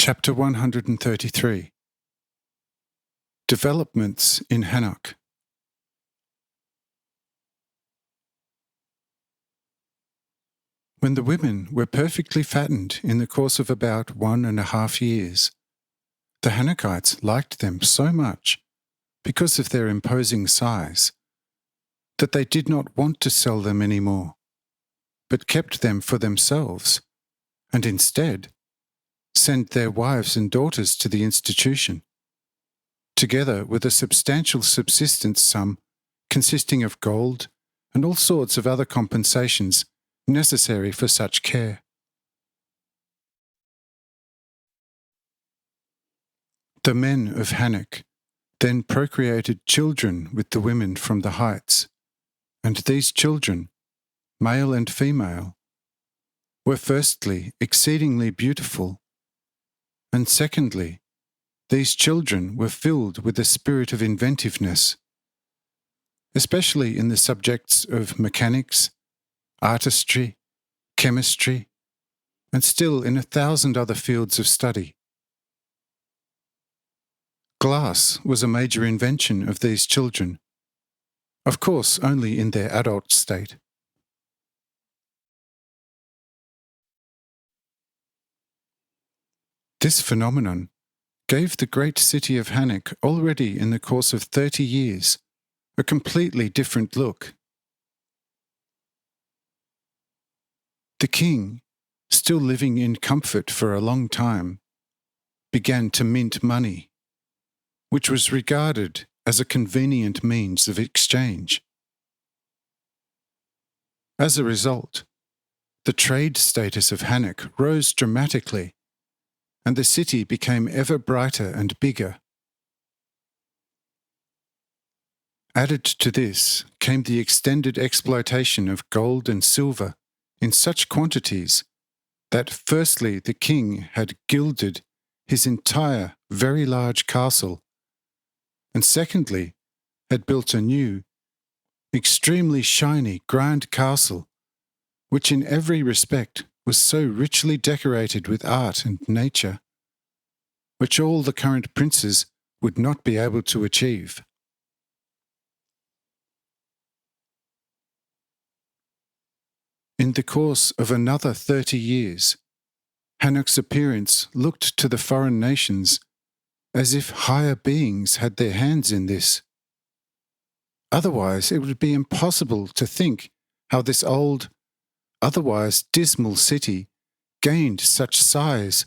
Chapter 133 Developments in Hanoch. When the women were perfectly fattened in the course of about 1.5 years, the Hanochites liked them so much, because of their imposing size, that they did not want to sell them any more, but kept them for themselves, and instead sent their wives and daughters to the institution, together with a substantial subsistence sum consisting of gold and all sorts of other compensations necessary for such care. The men of Hanoch then procreated children with the women from the heights, and these children, male and female, were firstly exceedingly beautiful, and secondly, these children were filled with a spirit of inventiveness, especially in the subjects of mechanics, artistry, chemistry, and still in 1,000 other fields of study. Glass was a major invention of these children, of course only in their adult state. This phenomenon gave the great city of Hanoch already in the course of 30 years a completely different look. The king, still living in comfort for a long time, began to mint money, which was regarded as a convenient means of exchange. As a result, the trade status of Hanoch rose dramatically, and the city became ever brighter and bigger. Added to this came the extended exploitation of gold and silver in such quantities that firstly the king had gilded his entire very large castle, and secondly had built a new, extremely shiny grand castle, which in every respect was so richly decorated with art and nature, which all the current princes would not be able to achieve. In the course of another 30 years, Hanoch's appearance looked to the foreign nations as if higher beings had their hands in this. Otherwise, it would be impossible to think how this old, otherwise dismal city gained such size,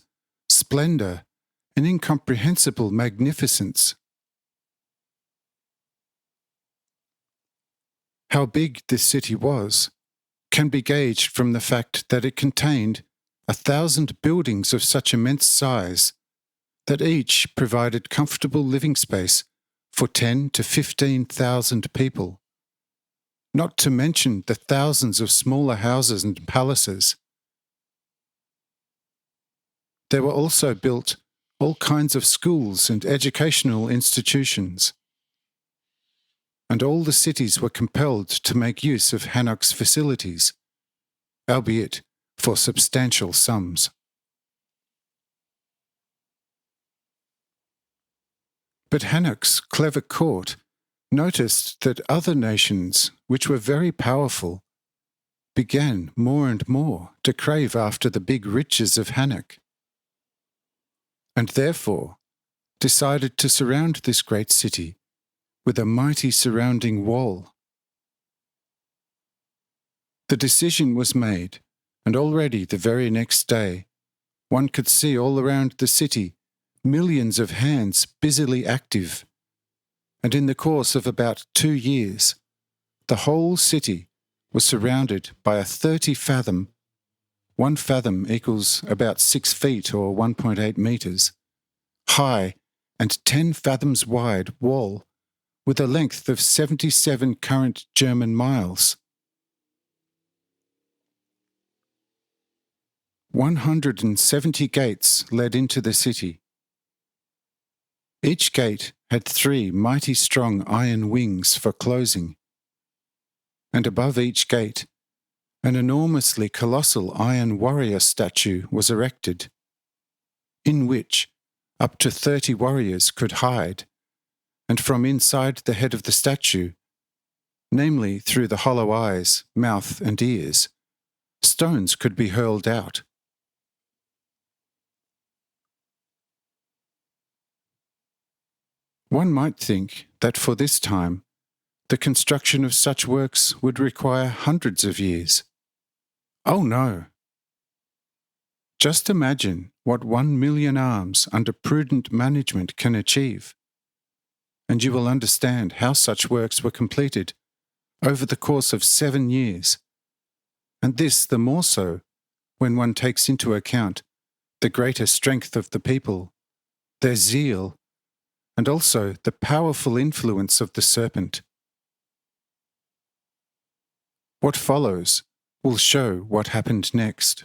splendour, and incomprehensible magnificence. How big this city was can be gauged from the fact that it contained 1,000 buildings of such immense size that each provided comfortable living space for 10,000 to 15,000 people, not to mention the thousands of smaller houses and palaces. There were also built all kinds of schools and educational institutions, and all the cities were compelled to make use of Hanoch's facilities, albeit for substantial sums. But Hanoch's clever court noticed that other nations, which were very powerful, began more and more to crave after the big riches of Hanoch, and therefore decided to surround this great city with a mighty surrounding wall. The decision was made, and already the very next day, one could see all around the city millions of hands busily active, and in the course of about 2 years, the whole city was surrounded by a 30-fathom, 1 fathom equals about 6 feet or 1.8 meters, high and 10 fathoms wide wall with a length of 77 current German miles. 170 gates led into the city. Each gate had 3 mighty strong iron wings for closing, and above each gate an enormously colossal iron warrior statue was erected, in which up to 30 warriors could hide, and from inside the head of the statue, namely through the hollow eyes, mouth, and ears, stones could be hurled out. One might think that for this time, the construction of such works would require hundreds of years. Oh no! Just imagine what 1 million arms under prudent management can achieve, and you will understand how such works were completed over the course of 7 years, and this the more so when one takes into account the greater strength of the people, their zeal, and also the powerful influence of the serpent. What follows will show what happened next.